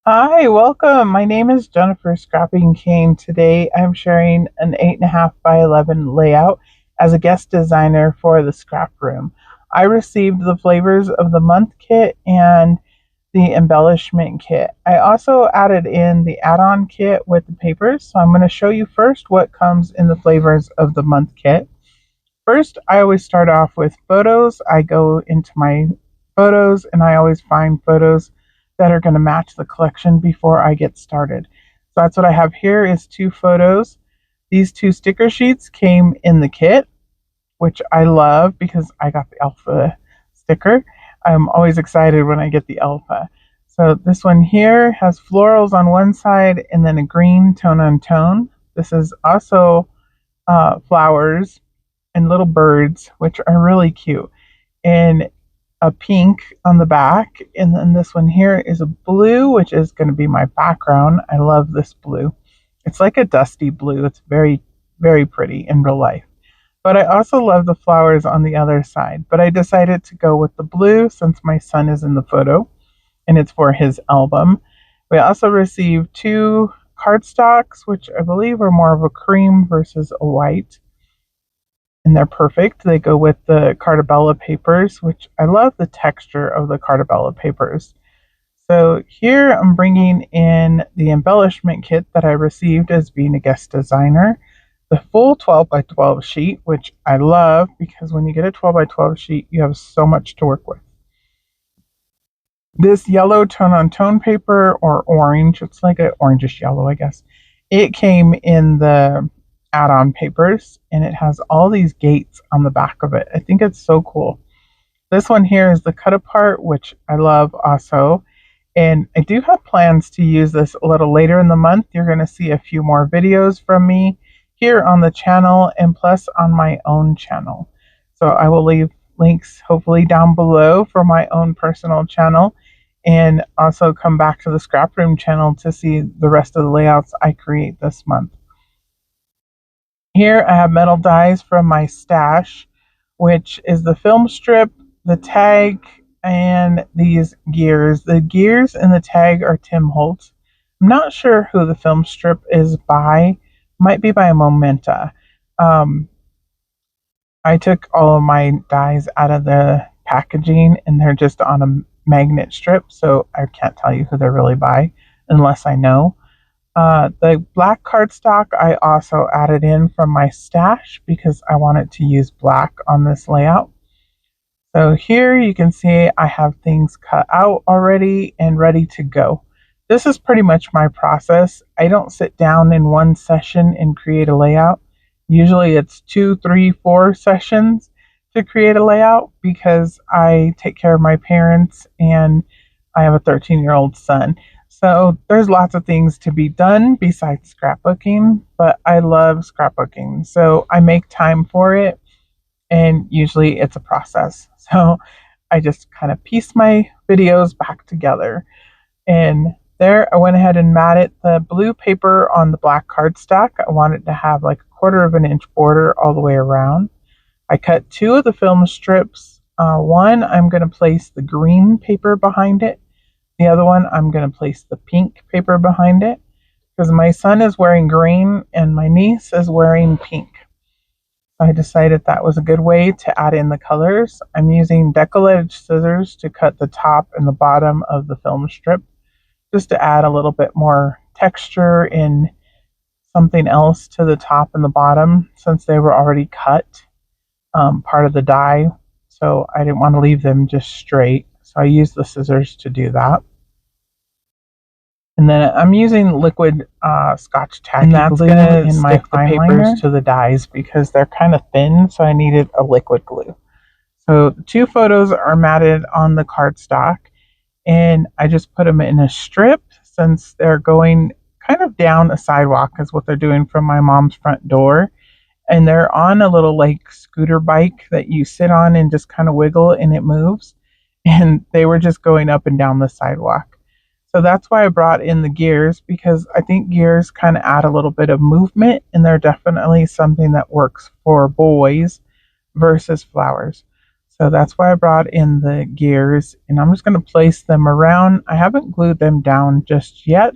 Hi, welcome. My name is Jennifer Scrapping Cain. Today I'm sharing an 8.5 by 11 layout as a guest designer for the Scrap Room. I received the Flavors of the Month kit and the embellishment kit. I also added in the add-on kit with the papers, so I'm going to show you first what comes in the Flavors of the Month kit. First, I always start off with photos. I go into my photos and I always find photos that are going to match the collection before I get started. So that's what I have here is two photos. These two sticker sheets came in the kit, which I love because I got the alpha sticker. I'm always excited when I get the alpha. So this one here has florals on one side and then a green tone on tone. This is also flowers and little birds, which are really cute. And a pink on the back. And then this one here is a blue, which is going to be my background. I love this blue. It's like a dusty blue. It's very, very pretty in real life. But I also love the flowers on the other side. But I decided to go with the blue since my son is in the photo and it's for his album. We also received two cardstocks, which I believe are more of a cream versus a white, and they're perfect. They go with the Carta papers, which I love the texture of the Carta papers. So here I'm bringing in the embellishment kit that I received as being a guest designer. The full 12 by 12 sheet, which I love because when you get a 12 by 12 sheet, you have so much to work with. This yellow tone on tone paper, or orange, it's like an orangish yellow, I guess. It came in the add-on papers and it has all these gates on the back of it. I think it's so cool. This one here is the cut apart, which I love also. And I do have plans to use this a little later in the month. You're going to see a few more videos from me here on the channel and plus on my own channel. So I will leave links hopefully down below for my own personal channel and also come back to the Scrap Room channel to see the rest of the layouts I create this month. Here I have metal dies from my stash, which is the film strip, the tag, and these gears. The gears and the tag are Tim Holtz. I'm not sure who the film strip is by. Might be by Momenta. I took all of my dies out of the packaging and they're just on a magnet strip, so I can't tell you who they're really by unless I know. The black cardstock I also added in from my stash because I wanted to use black on this layout. So here you can see I have things cut out already and ready to go. This is pretty much my process. I don't sit down in one session and create a layout. Usually it's 2, 3, 4 sessions to create a layout because I take care of my parents and I have a 13-year-old son. So there's lots of things to be done besides scrapbooking, but I love scrapbooking. So I make time for it and usually it's a process. So I just kind of piece my videos back together. And there I went ahead and matted the blue paper on the black cardstock. I wanted to have like 1/4 of an inch border all the way around. I cut 2 of the film strips. One I'm going to place the green paper behind it. The other one I'm going to place the pink paper behind it because my son is wearing green and my niece is wearing pink. I decided that was a good way to add in the colors. I'm using deckle edge scissors to cut the top and the bottom of the film strip just to add a little bit more texture and something else to the top and the bottom since they were already cut part of the die. So I didn't want to leave them just straight. So I used the scissors to do that. And then I'm using liquid Scotch tacky glue in my fine papers to the dies because they're kind of thin, so I needed a liquid glue. So the 2 photos are matted on the cardstock, and I just put them in a strip since they're going kind of down a sidewalk is what they're doing from my mom's front door. And they're on a little like scooter bike that you sit on and just kind of wiggle and it moves. And they were just going up and down the sidewalk. So that's why I brought in the gears because I think gears kind of add a little bit of movement and they're definitely something that works for boys versus flowers. So that's why I brought in the gears, and I'm just going to place them around. I haven't glued them down just yet.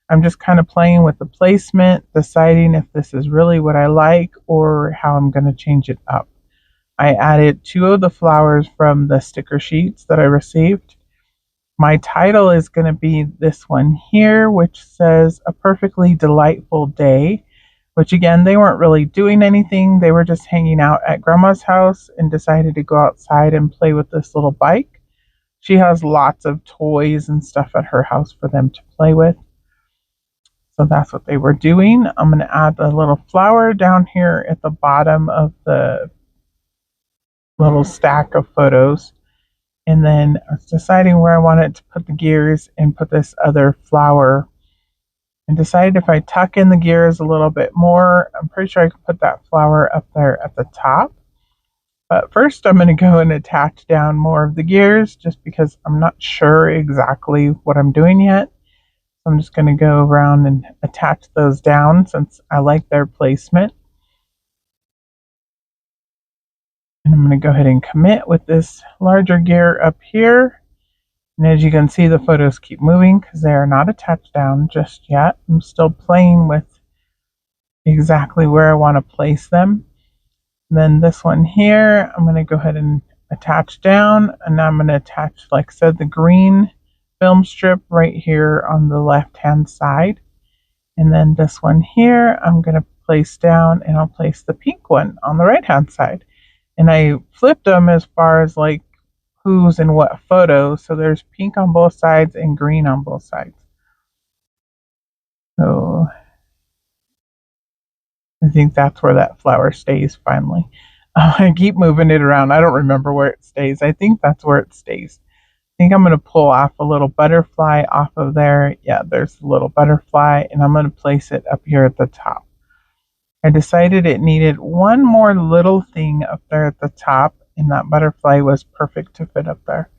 I'm just kind of playing with the placement, deciding if this is really what I like or how I'm going to change it up. I added 2 of the flowers from the sticker sheets that I received. My title is going to be this one here, which says A Perfectly Delightful Day, which again, they weren't really doing anything. They were just hanging out at Grandma's house and decided to go outside and play with this little bike. She has lots of toys and stuff at her house for them to play with. So that's what they were doing. I'm going to add a little flower down here at the bottom of the little stack of photos. And then I was deciding where I wanted to put the gears and put this other flower. And decided if I tuck in the gears a little bit more, I'm pretty sure I can put that flower up there at the top. But first I'm going to go and attach down more of the gears just because I'm not sure exactly what I'm doing yet. So I'm just going to go around and attach those down since I like their placement. And I'm going to go ahead and commit with this larger gear up here. And as you can see, the photos keep moving because they are not attached down just yet. I'm still playing with exactly where I want to place them. And then this one here, I'm going to go ahead and attach down. And now I'm going to attach, like I said, the green film strip right here on the left-hand side. And then this one here, I'm going to place down, and I'll place the pink one on the right-hand side. And I flipped them as far as like who's in what photo. So there's pink on both sides and green on both sides. So I think that's where that flower stays finally. I keep moving it around. I don't remember where it stays. I think that's where it stays. I think I'm going to pull off a little butterfly off of there. Yeah, there's a little butterfly, and I'm going to place it up here at the top. I decided it needed one more little thing up there at the top, and that butterfly was perfect to fit up there.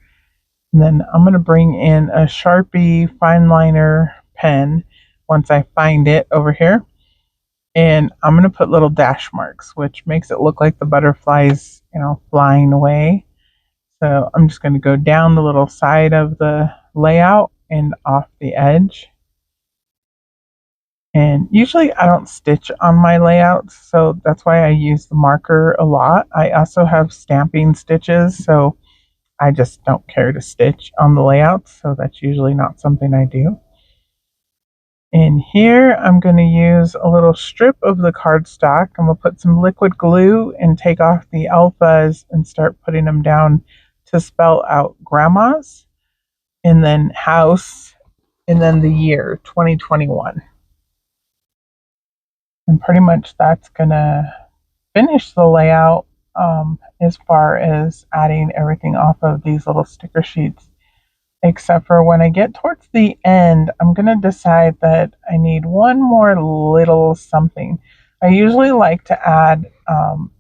And then I'm going to bring in a Sharpie fine liner pen once I find it over here. And I'm going to put little dash marks, which makes it look like the butterfly's, flying away. So I'm just going to go down the little side of the layout and off the edge. And usually I don't stitch on my layouts, so that's why I use the marker a lot. I also have stamping stitches, so I just don't care to stitch on the layouts, so that's usually not something I do. And here I'm going to use a little strip of the cardstock. I'm going to put some liquid glue and take off the alphas and start putting them down to spell out grandma's, and then house, and then the year 2021. And pretty much that's going to finish the layout as far as adding everything off of these little sticker sheets. Except for when I get towards the end, I'm going to decide that I need one more little something. I usually like to add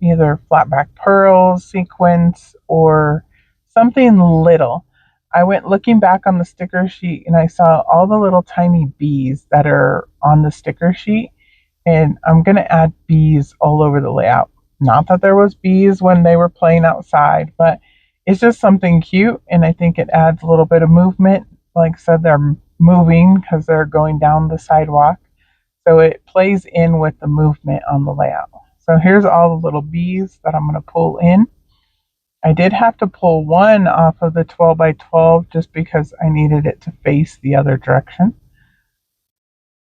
either flatback pearls, sequins, or something little. I went looking back on the sticker sheet and I saw all the little tiny bees that are on the sticker sheet, and I'm going to add bees all over the layout. Not that there was bees when they were playing outside, but it's just something cute, and I think it adds a little bit of movement. Like I said, they're moving because they're going down the sidewalk. So it plays in with the movement on the layout. So here's all the little bees that I'm going to pull in. I did have to pull one off of the 12 by 12 just because I needed it to face the other direction.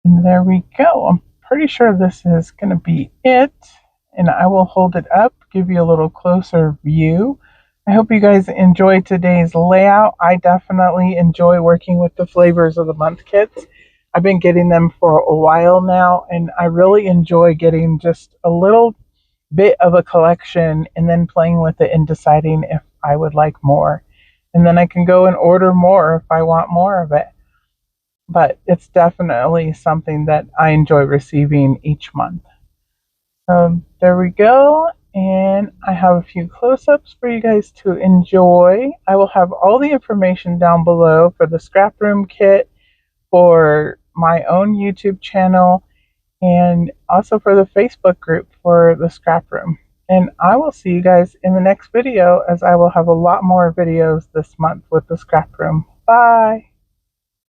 And there we go. I'm pretty sure this is going to be it. And I will hold it up, give you a little closer view. I hope you guys enjoyed today's layout. I definitely enjoy working with the Flavors of the Month kits. I've been getting them for a while now, and I really enjoy getting just a little bit of a collection and then playing with it and deciding if I would like more. And then I can go and order more if I want more of it. But it's definitely something that I enjoy receiving each month. There we go. And I have a few close-ups for you guys to enjoy. I will have all the information down below for the ScrapRoom kit, for my own YouTube channel, and also for the Facebook group for the ScrapRoom. And I will see you guys in the next video, as I will have a lot more videos this month with the scrap room. Bye!